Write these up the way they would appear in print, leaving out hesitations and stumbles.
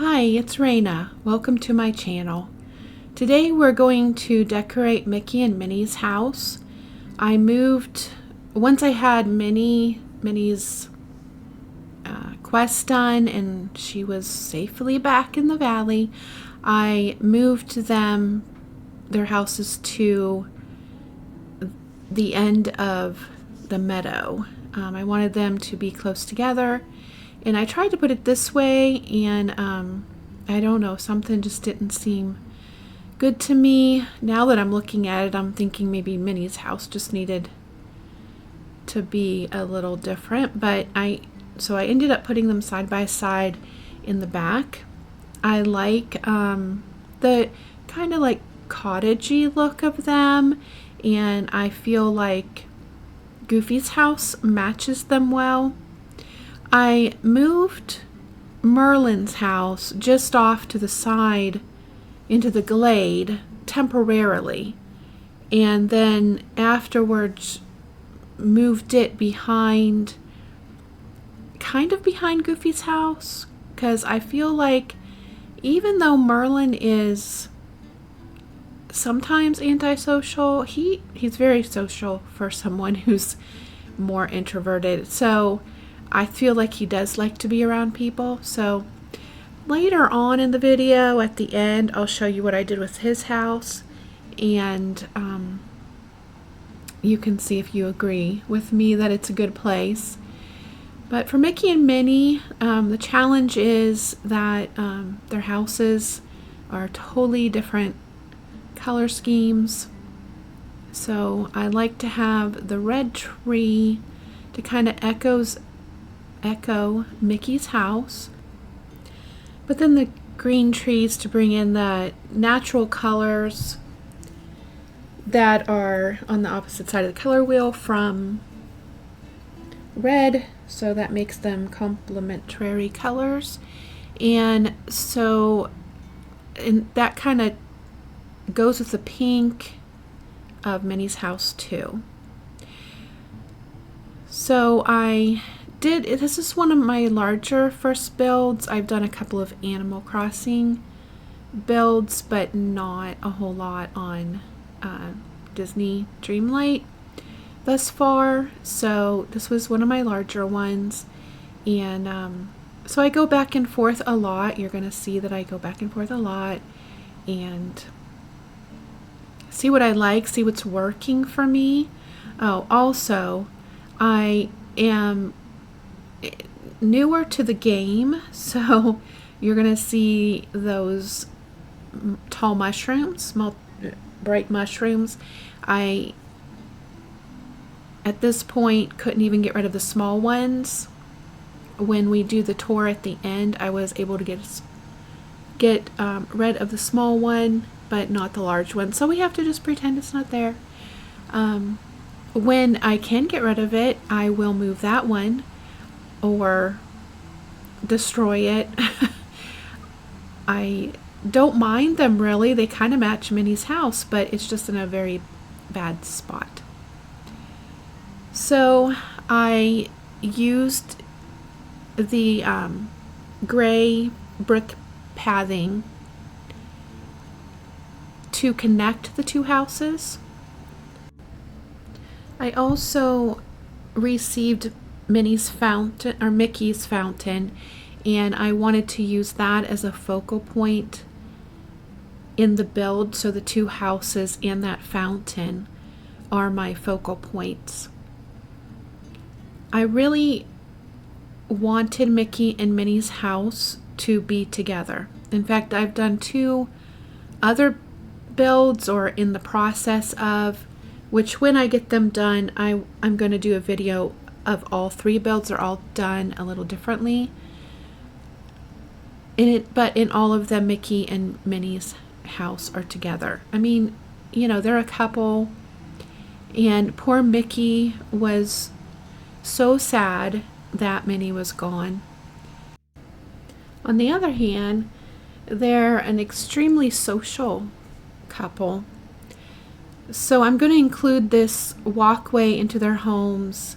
Hi, it's Raina. Welcome to my channel. Today we're going to decorate Mickey and Minnie's house. I moved, once I had Minnie's quest done and she was safely back in the valley, I moved their houses to the end of the meadow. I wanted them to be close together. And I tried to put it this way, and I don't know, something just didn't seem good to me. Now that I'm looking at it, I'm thinking maybe Minnie's house just needed to be a little different. But so I ended up putting them side by side in the back. I like the kind of like cottagey look of them, and I feel like Goofy's house matches them well. I moved Merlin's house just off to the side into the glade temporarily, and then afterwards moved it kind of behind Goofy's house, because I feel like even though Merlin is sometimes antisocial, he's very social for someone who's more introverted. So I feel like he does like to be around people. So later on in the video, at the end, I'll show you what I did with his house, and you can see if you agree with me that it's a good place. But for Mickey and Minnie, the challenge is that their houses are totally different color schemes. So I like to have the red tree to kind of echo Mickey's house, but then the green trees to bring in the natural colors that are on the opposite side of the color wheel from red, so that makes them complementary colors. And that kind of goes with the pink of Minnie's house too. So this is one of my larger first builds. I've done a couple of Animal Crossing builds, but not a whole lot on Disney Dreamlight thus far. So this was one of my larger ones. And so I go back and forth a lot. You're going to see that I go back and forth a lot and see what I like, see what's working for me. Oh, also, I am newer to the game, so you're gonna see those tall mushrooms, bright mushrooms. I at this point couldn't even get rid of the small ones. When we do the tour at the end, I was able to get rid of the small one, but not the large one, so we have to just pretend it's not there. When I can get rid of it, I will move that one or destroy it. I don't mind them really. They kind of match Minnie's house, but it's just in a very bad spot. So I used the gray brick pathing to connect the two houses. I also received Mickey's fountain, and I wanted to use that as a focal point in the build, so the two houses and that fountain are my focal points. I really wanted Mickey and Minnie's house to be together. In fact, I've done two other builds, or in the process of, which when I get them done, I'm going to do a video of all three builds. Are all done a little differently. But in all of them, Mickey and Minnie's house are together. I mean, they're a couple, and poor Mickey was so sad that Minnie was gone. On the other hand, they're an extremely social couple. So I'm going to include this walkway into their homes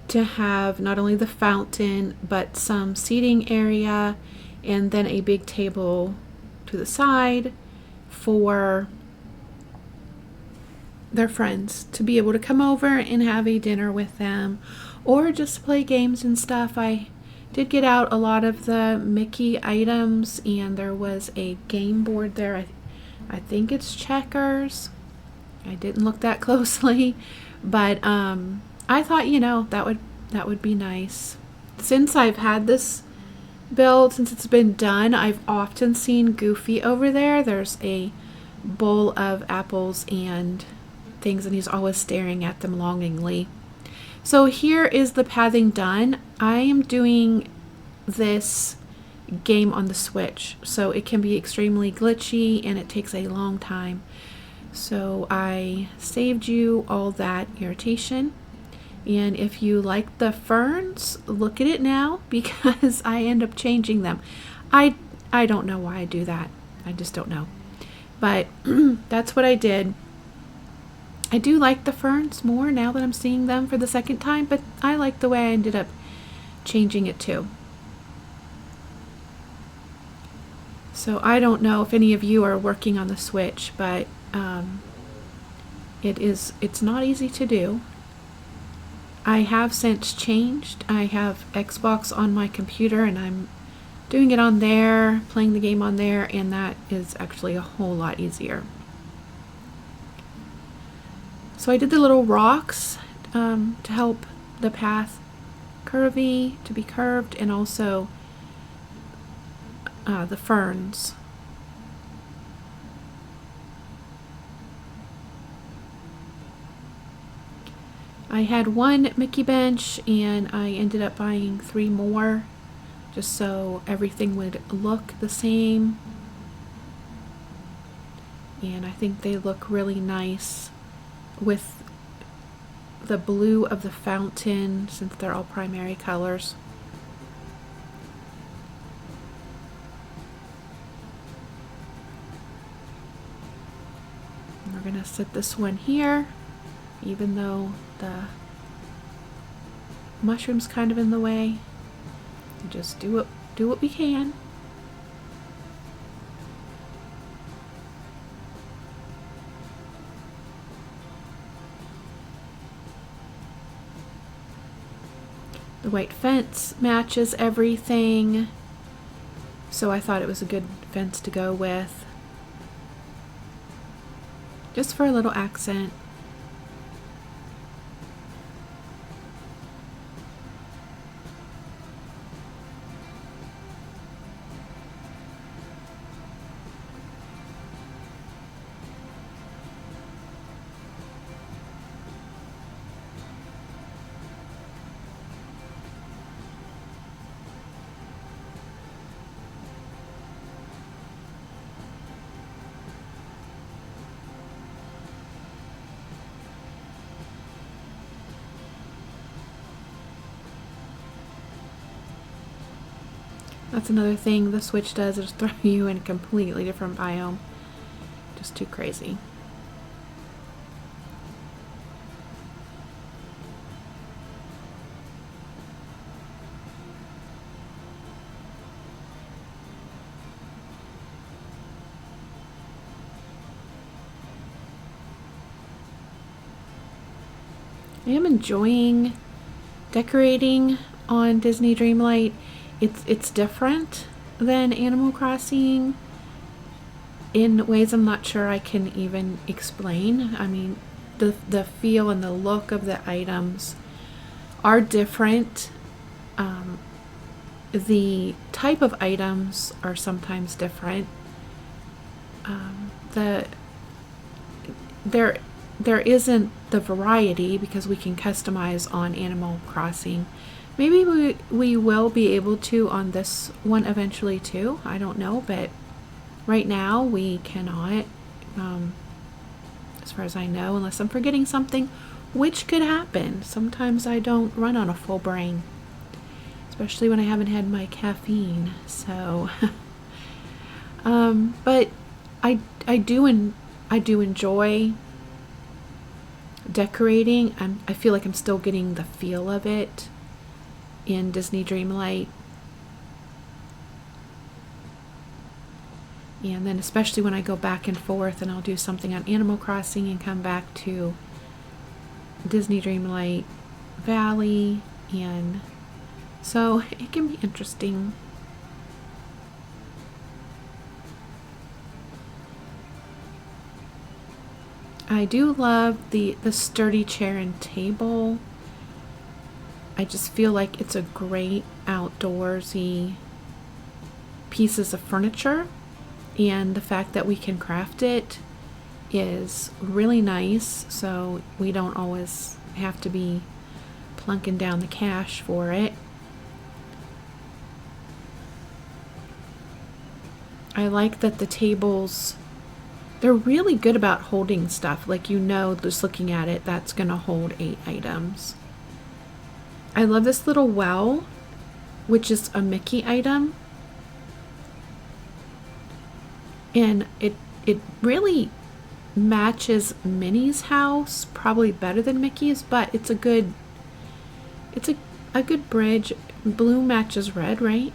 to have not only the fountain, but some seating area and then a big table to the side for their friends to be able to come over and have a dinner with them, or just play games and stuff. I did get out a lot of the Mickey items, and there was a game board there. I think it's checkers. I didn't look that closely, but I thought, that would be nice. Since I've had this build, since it's been done, I've often seen Goofy over there. There's a bowl of apples and things, and he's always staring at them longingly. So here is the pathing done. I am doing this game on the Switch, so it can be extremely glitchy and it takes a long time. So I saved you all that irritation. And if you like the ferns, look at it now, because I end up changing them. I don't know why I do that. I just don't know. But that's what I did. I do like the ferns more now that I'm seeing them for the second time, but I like the way I ended up changing it too. So I don't know if any of you are working on the Switch, but it's not easy to do. I have since changed. I have Xbox on my computer, and I'm doing it on there, playing the game on there, and that is actually a whole lot easier. So I did the little rocks to help the path to be curved, and also the ferns. I had one Mickey bench, and I ended up buying 3 more just so everything would look the same. And I think they look really nice with the blue of the fountain, since they're all primary colors. And we're going to set this one here, even though the mushroom's kind of in the way. Just do what we can. The white fence matches everything, so I thought it was a good fence to go with, just for a little accent. That's another thing the Switch does, is throw you in a completely different biome. Just too crazy. I am enjoying decorating on Disney Dreamlight. It's different than Animal Crossing in ways I'm not sure I can even explain. I mean, the feel and the look of the items are different. The type of items are sometimes different. There isn't the variety because we can customize on Animal Crossing. Maybe we will be able to on this one eventually too. I don't know, but right now we cannot, as far as I know, unless I'm forgetting something, which could happen. Sometimes I don't run on a full brain, especially when I haven't had my caffeine. So, but I do enjoy decorating. I feel like I'm still getting the feel of it in Disney Dreamlight. And then especially when I go back and forth and I'll do something on Animal Crossing and come back to Disney Dreamlight Valley, and so it can be interesting. I do love the sturdy chair and table. I just feel like it's a great outdoorsy pieces of furniture, and the fact that we can craft it is really nice, so we don't always have to be plunking down the cash for it. I like that the tables, they're really good about holding stuff. Like, you know, just looking at it, that's gonna hold 8 items. I love this little well, which is a Mickey item. And it really matches Minnie's house probably better than Mickey's, but it's a good bridge. Blue matches red, right?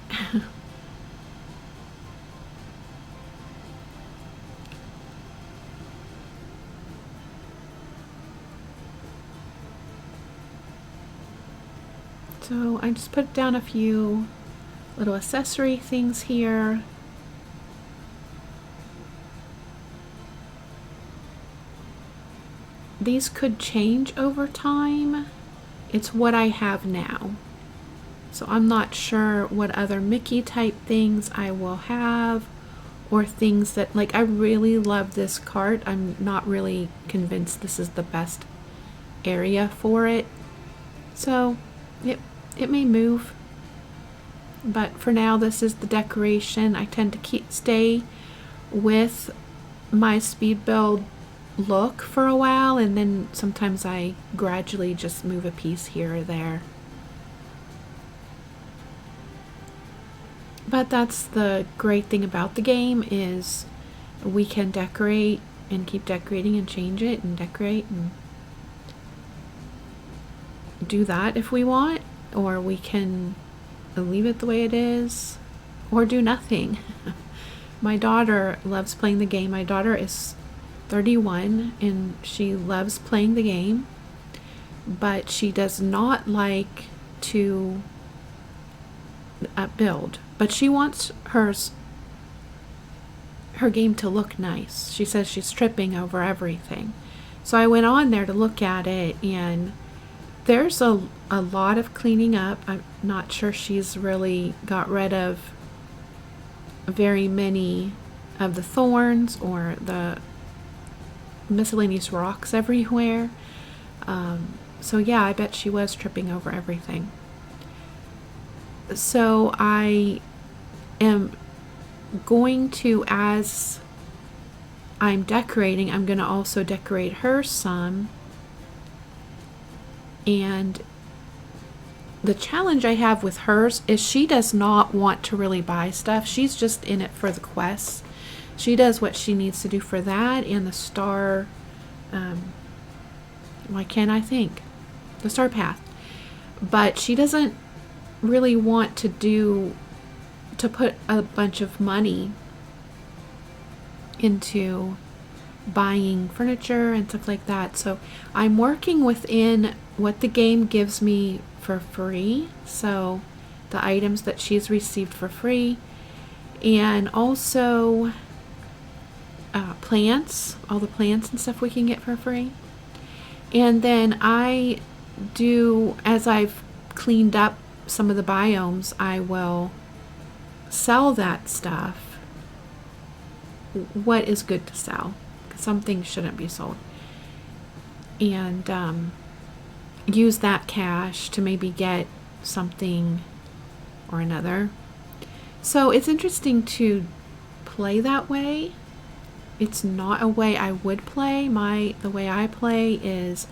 So I just put down a few little accessory things here. These could change over time. It's what I have now. So I'm not sure what other Mickey type things I will have, or things that, like, I really love this cart. I'm not really convinced this is the best area for it. So it may move. But for now, this is the decoration. I tend to stay with my speed build look for a while, and then sometimes I gradually just move a piece here or there. But that's the great thing about the game, is we can decorate and keep decorating and change it and decorate and do that if we want, or we can leave it the way it is or do nothing. My daughter loves playing the game. My daughter is 31 and she loves playing the game, but she does not like to build. But she wants her game to look nice. She says she's tripping over everything. So I went on there to look at it, and there's a lot of cleaning up. I'm not sure she's really got rid of very many of the thorns or the miscellaneous rocks everywhere. So yeah, I bet she was tripping over everything. So I am going to, as I'm decorating, I'm going to also decorate her some. And the challenge I have with hers is she does not want to really buy stuff. She's just in it for the quests. She does what she needs to do for that and the star, why can't I think? The star path. But she doesn't really want to put a bunch of money into buying furniture and stuff like that. So I'm working within what the game gives me for free, so the items that she's received for free, and also plants, all the plants and stuff we can get for free. And then I do, as I've cleaned up some of the biomes, I will sell that stuff. What is good to sell? Some things shouldn't be sold. And use that cash to maybe get something or another. So it's interesting to play that way. It's not a way I would play. The way I play is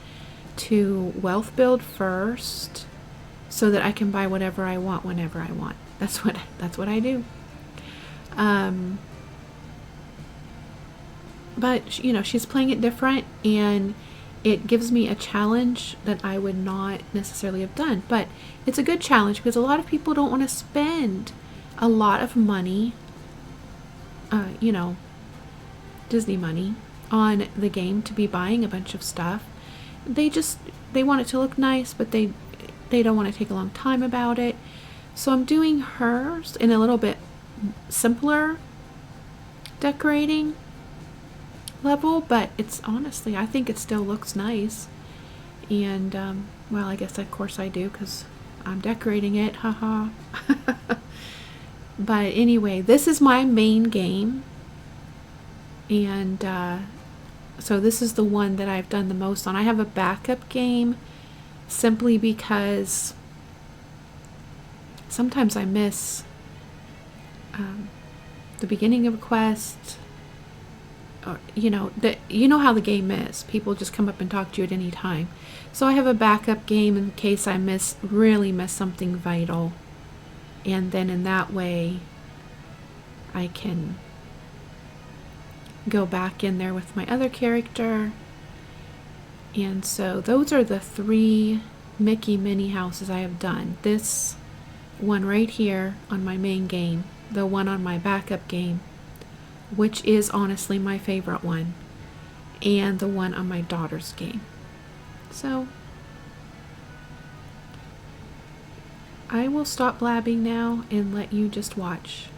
to wealth build first, so that I can buy whatever I want whenever I want. That's what I do. But you know, she's playing it different, and it gives me a challenge that I would not necessarily have done. But it's a good challenge because a lot of people don't want to spend a lot of money you know, Disney money on the game to be buying a bunch of stuff. They want it to look nice, but they don't want to take a long time about it. So I'm doing hers in a little bit simpler decorating level, but it's honestly, I think it still looks nice. And well, I guess of course I do, because I'm decorating it, haha. But anyway, this is my main game, and so this is the one that I've done the most on. I have a backup game simply because sometimes I miss the beginning of a quest, or you know how the game is. People just come up and talk to you at any time. So I have a backup game in case I really miss something vital, and then in that way I can go back in there with my other character. And so those are the 3 Mickey Minnie houses I have done. This one right here on my main game, the one on my backup game, which is honestly my favorite one, and the one on my daughter's game. So I will stop blabbing now and let you just watch.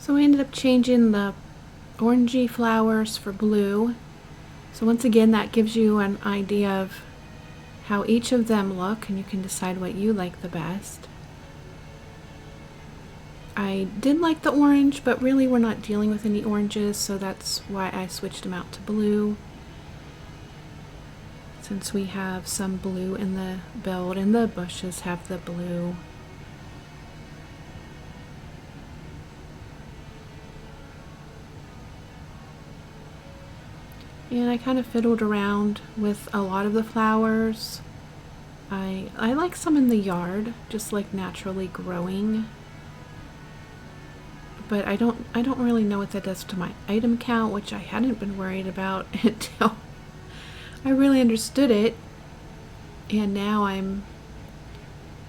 So I ended up changing the orangey flowers for blue. So once again, that gives you an idea of how each of them look, and you can decide what you like the best. I did like the orange, but really we're not dealing with any oranges, so that's why I switched them out to blue. Since we have some blue in the build, and the bushes have the blue. And I kind of fiddled around with a lot of the flowers. I like some in the yard, just like naturally growing. But I don't really know what that does to my item count, which I hadn't been worried about until I really understood it. And now I'm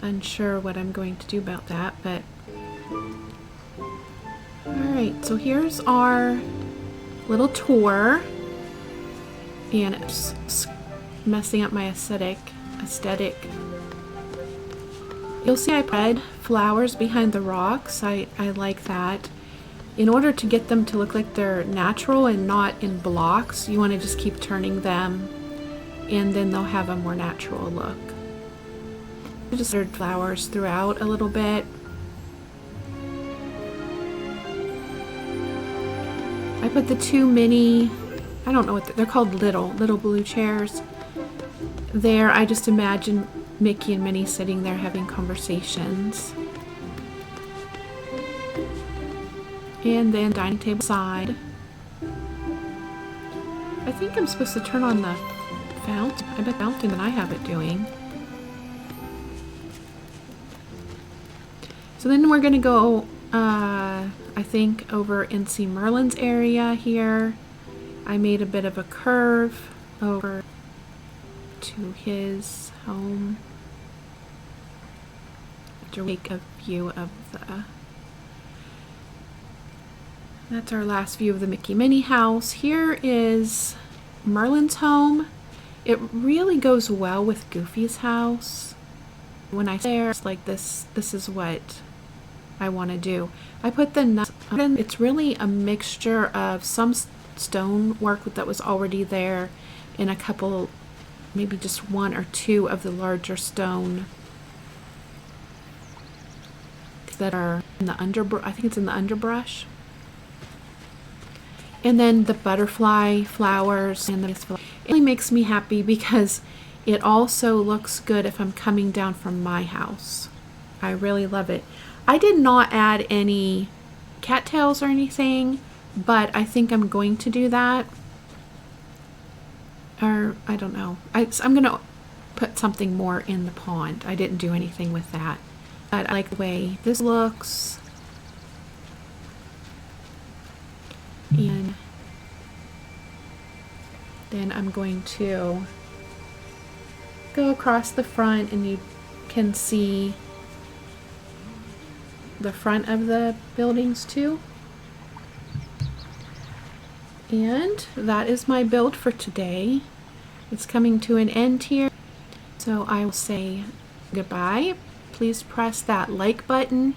unsure what I'm going to do about that, but alright, so here's our little tour. And it's messing up my aesthetic. You'll see I put flowers behind the rocks. I like that. In order to get them to look like they're natural and not in blocks, you want to just keep turning them, and then they'll have a more natural look. I just added flowers throughout a little bit. I put the two mini, I don't know what they're called, little blue chairs there. I just imagine Mickey and Minnie sitting there having conversations. And then dining table side. I think I'm supposed to turn on the fountain. I bet fountain that I have it doing. So then we're gonna go I think over and see Merlin's area here. I made a bit of a curve over to his home to take a view of the, that's our last view of the Mickey Minnie house. Here is Merlin's home. It really goes well with Goofy's house. When I say it's like this is what I want to do. I put the nuts in. It's really a mixture of some stone work that was already there and a couple, maybe just one or two of the larger stone that are in the underbrush. I think it's in the underbrush. And then the butterfly flowers, and it really makes me happy because it also looks good if I'm coming down from my house. I really love it. I did not add any cattails or anything, but I think I'm going to do that. Or I don't know. I'm going to put something more in the pond. I didn't do anything with that. But I like the way this looks. And then I'm going to go across the front, and you can see the front of the buildings too. And that is my build for today. It's coming to an end here, so I will say goodbye. Please press that like button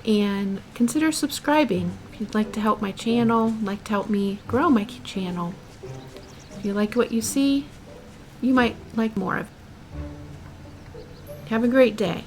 and consider subscribing if you'd like to help my channel, like to help me grow my channel. If you like what you see, you might like more of it. Have a great day.